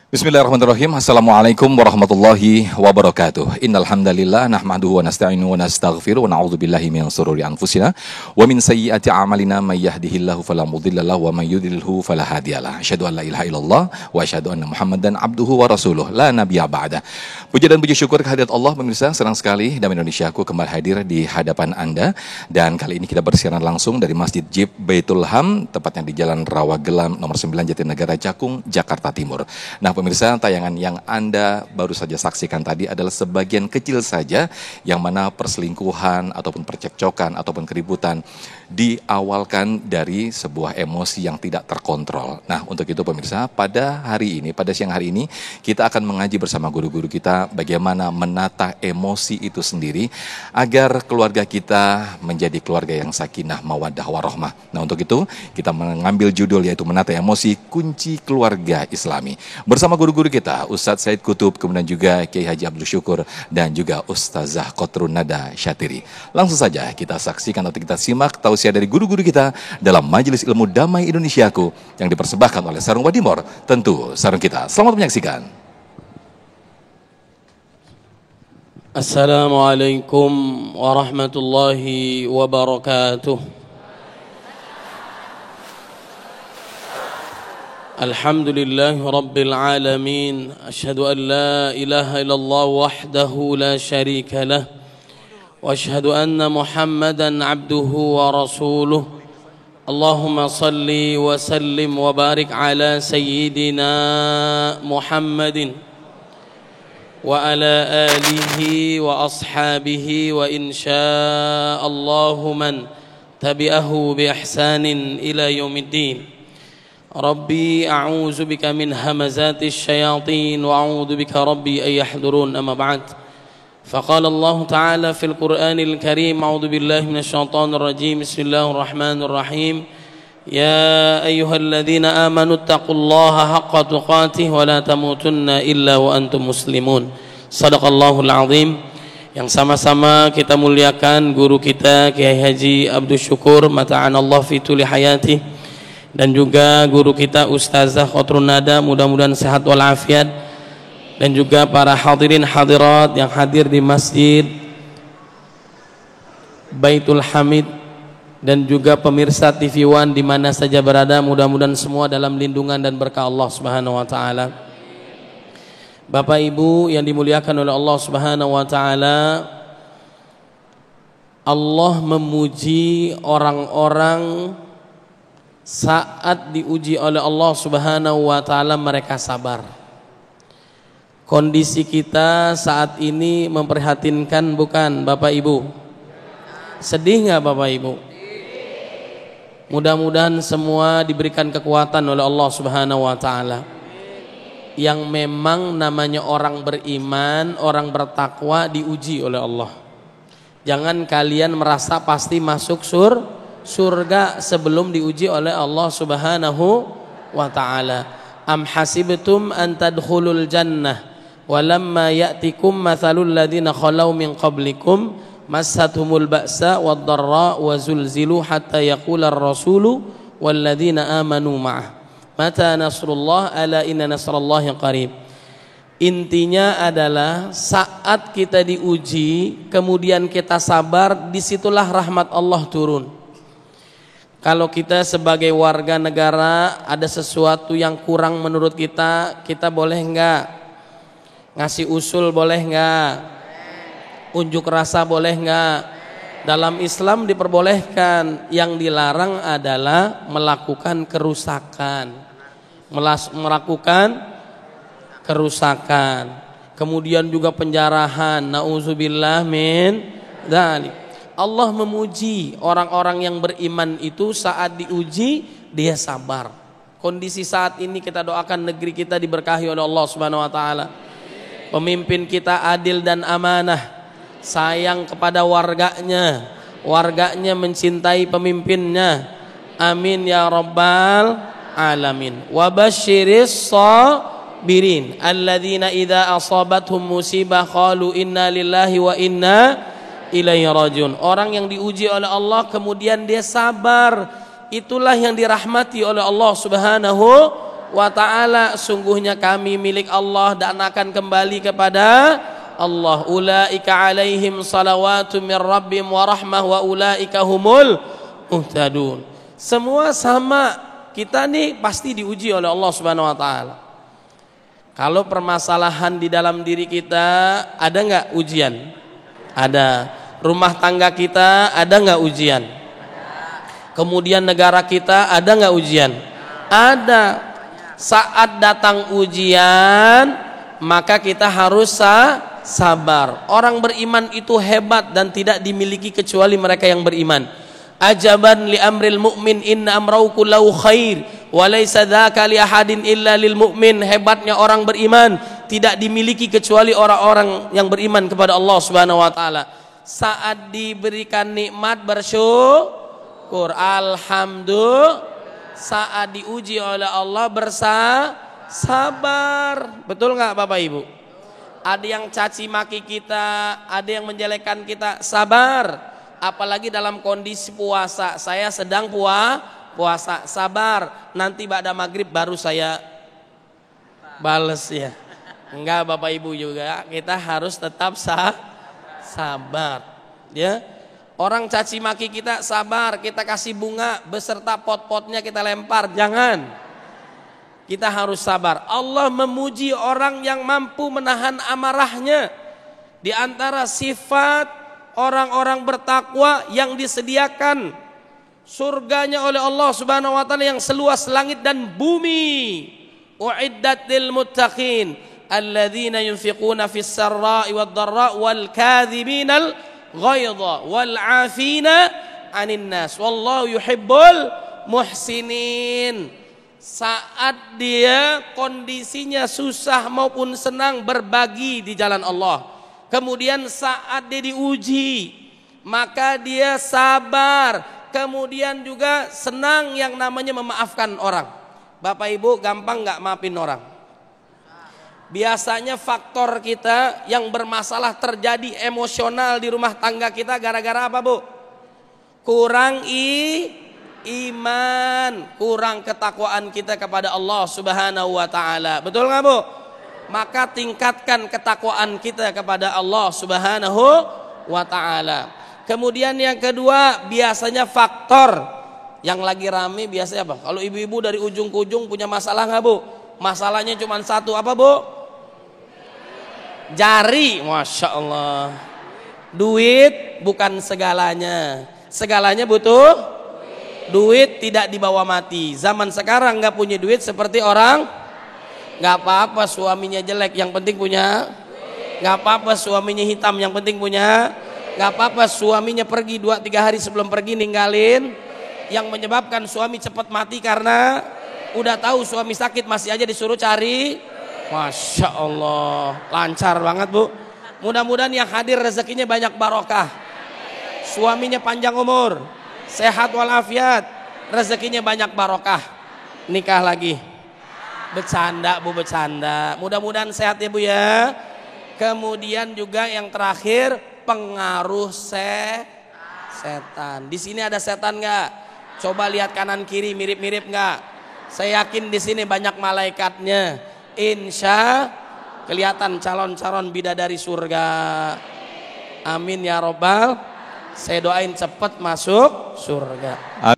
Bismillahirrahmanirrahim. Assalamualaikum warahmatullahi wabarakatuh. Innal hamdalillah nahmaduhu wa nasta'inu wa nastaghfiruh wa na'udzu billahi min shururi anfusina wa min sayyiati a'malina may yahdihillahu fala mudilla lahu wa may yudlilhu fala hadiyalah. Asyhadu an la ilaha illallah wa asyhadu anna Muhammadan abduhu wa rasuluh la nabiyya ba'da. Puji dan puji syukur kehadirat Allah pemirsa, senang sekali Damai Indonesiaku kembali hadir di hadapan Anda, dan kali ini kita bersiaran langsung dari Masjid Jib Baitul Ham, tepatnya di Jalan Rawagelam nomor 9 Jatinegara Cakung, Jakarta Timur. Nah, pemirsa, tayangan yang Anda baru saja saksikan tadi adalah sebagian kecil saja yang mana perselingkuhan ataupun percekcokan ataupun keributan diawalkan dari sebuah emosi yang tidak terkontrol. Nah, untuk itu pemirsa, pada siang hari ini kita akan mengaji bersama guru-guru kita bagaimana menata emosi itu sendiri agar keluarga kita menjadi keluarga yang sakinah, mawaddah, warahmah. Nah, untuk itu kita mengambil judul yaitu menata emosi kunci keluarga Islami. Bersama guru-guru kita, Ustadz Said Kutub, kemudian juga Kiai Haji Abdul Syukur, dan juga Ustazah Kotrun Nada Syatiri. Langsung saja kita saksikan atau kita simak tausiah dari guru-guru kita dalam Majelis Ilmu Damai Indonesiaku yang dipersembahkan oleh Sarung Wadimor, tentu sarung kita. Selamat menyaksikan. Assalamualaikum warahmatullahi wabarakatuh. Alhamdulillahi Rabbil Alamin. Ashhadu an la ilaha illallah wahdahu la sharika lah. Wa ashhadu anna Muhammadan abduhu wa rasuluh. Allahumma salli wa sallim wa barik ala sayyidina Muhammadin wa ala alihi wa ashabihi wa insya'allahu man tabi'ahu bi ihsanin ila yaumiddin. Rabbi a'udzu bika min hamazatis syayatin wa a'udzu bika rabbi ay yahdurun. Amma ba'd. Faqala Allah Ta'ala fil Qur'anil Karim, a'udzu billahi minasy syaithanir rajim. Bismillahirrahmanirrahim. Ya ayyuhalladzina amanu taqullaha haqqa tuqatih wa la tamutunna illa wa antum muslimun. Shadaqallahul azim. Yang sama-sama kita muliakan guru kita Kiai Haji Abdul Syukur, mata'anallah fi tuli hayatih, dan juga guru kita Ustazah Kotrun Nada, mudah-mudahan sehat walafiat, dan juga para hadirin hadirat yang hadir di Masjid Baitul Hamid, dan juga pemirsa TV One di mana saja berada, mudah-mudahan semua dalam lindungan dan berkah Allah Subhanahu wa taala. Bapak Ibu yang dimuliakan oleh Allah Subhanahu wa taala, Allah memuji orang-orang saat diuji oleh Allah Subhanahu wa taala mereka sabar. Kondisi kita saat ini memprihatinkan, bukan Bapak Ibu? Sedih nggak Bapak Ibu? Mudah-mudahan semua diberikan kekuatan oleh Allah Subhanahu wa taala. Yang memang namanya orang beriman, orang bertakwa diuji oleh Allah. Jangan kalian merasa pasti masuk surga sebelum diuji oleh Allah Subhanahu wa taala. Am hasibtum an tadkhulul jannah walamma ya'tikum mathalul ladzina khalau min qablikum massathumul ba'sa wad-dharra wa zulzilu hatta yaqular rasulu wal ladzina amanu ma'ah mata nasrullah ala inna nasrallahi qarib. Intinya adalah saat kita diuji kemudian kita sabar, disitulah rahmat Allah turun. Kalau kita sebagai warga negara ada sesuatu yang kurang menurut kita, kita boleh enggak ngasih usul, boleh enggak unjuk rasa, boleh enggak? Dalam Islam diperbolehkan. Yang dilarang adalah melakukan kerusakan, kemudian juga penjarahan. Nauzubillah min dzalik. Allah memuji orang-orang yang beriman itu saat diuji dia sabar. Kondisi saat ini kita doakan negeri kita diberkahi oleh Allah Subhanahu wa taala. Pemimpin kita adil dan amanah, sayang kepada warganya mencintai pemimpinnya. Amin ya rabbal alamin. Wa basyiris sabirin alladzina idza asabathum musibah qalu inna lillahi wa inna ilaihi rajiun. Orang yang diuji oleh Allah kemudian dia sabar, itulah yang dirahmati oleh Allah Subhanahu wa ta'ala. Sungguhnya kami milik Allah dan akan kembali kepada Allah. Ulaika alaihim salawatu min rabbim wa rahmah wa ulaika humul muhtadun. Semua sama, kita nih pasti diuji oleh Allah Subhanahu wa taala. Kalau permasalahan di dalam diri kita, ada nggak ujian? Ada. Rumah tangga kita ada nggak ujian? Kemudian negara kita ada nggak ujian? Ada. Saat datang ujian, maka kita harus sabar. Orang beriman itu hebat dan tidak dimiliki kecuali mereka yang beriman. Ajaban li amril mu'min inna amrahu kullahu khair wa laysa dzaka li ahadin illa lil mu'min. Hebatnya orang beriman tidak dimiliki kecuali orang-orang yang beriman kepada Allah Subhanahu wa taala. Saat diberikan nikmat bersyukur, alhamdulillah. Saat diuji oleh Allah bersabar. Betul nggak Bapak Ibu? Ada yang caci maki kita, ada yang menjelekkan kita, sabar. Apalagi dalam kondisi puasa, saya sedang puasa, sabar. Nanti ba'da maghrib baru saya bales ya. Enggak Bapak Ibu juga, kita harus tetap sabar. Ya, orang caci maki kita, sabar. Kita kasih bunga beserta pot-potnya kita lempar, jangan. Kita harus sabar. Allah memuji orang yang mampu menahan amarahnya. Di antara sifat orang-orang bertakwa yang disediakan surganya oleh Allah Subhanahu wa taala yang seluas langit dan bumi. Uiddat lil muttaqin alladzina yunfiquna fis sarra'i wad dharra wal kadhibinal ghaidha wal 'afina 'anil nas wallahu yuhibbul muhsinin. Saat dia kondisinya susah maupun senang, berbagi di jalan Allah. Kemudian saat dia diuji, maka dia sabar. Kemudian juga senang yang namanya memaafkan orang. Bapak Ibu gampang nggak maafin orang? Biasanya faktor kita yang bermasalah terjadi emosional di rumah tangga kita gara-gara apa Bu? Kurang iman, kurang ketakwaan kita kepada Allah Subhanahu wa taala. Betul nggak Bu? Maka tingkatkan ketakwaan kita kepada Allah Subhanahu wa taala. Kemudian yang kedua, biasanya faktor yang lagi rame biasanya apa? Kalau ibu-ibu dari ujung ke ujung punya masalah nggak Bu? Masalahnya cuma satu, apa Bu? Jari. Masya Allah. Duit bukan segalanya. Segalanya butuh duit, tidak dibawa mati. Zaman sekarang nggak punya duit seperti orang nggak apa-apa suaminya jelek, yang penting punya. Nggak apa-apa suaminya hitam, yang penting punya. Nggak apa-apa suaminya pergi 2-3 hari sebelum pergi ninggalin. Yang menyebabkan suami cepat mati karena udah tahu suami sakit masih aja disuruh cari. Masya Allah, lancar banget Bu. Mudah-mudahan yang hadir rezekinya banyak barokah, suaminya panjang umur, sehat walafiat, rezekinya banyak barokah, nikah lagi. Bercanda Bu, bercanda. Mudah-mudahan sehat ya Bu ya. Kemudian juga yang terakhir, pengaruh setan. Di sini ada setan nggak? Coba lihat kanan kiri, mirip-mirip nggak? Saya yakin di sini banyak malaikatnya. Insya kelihatan calon-calon bidadari surga. Amin ya robbal. Saya doain cepat masuk surga.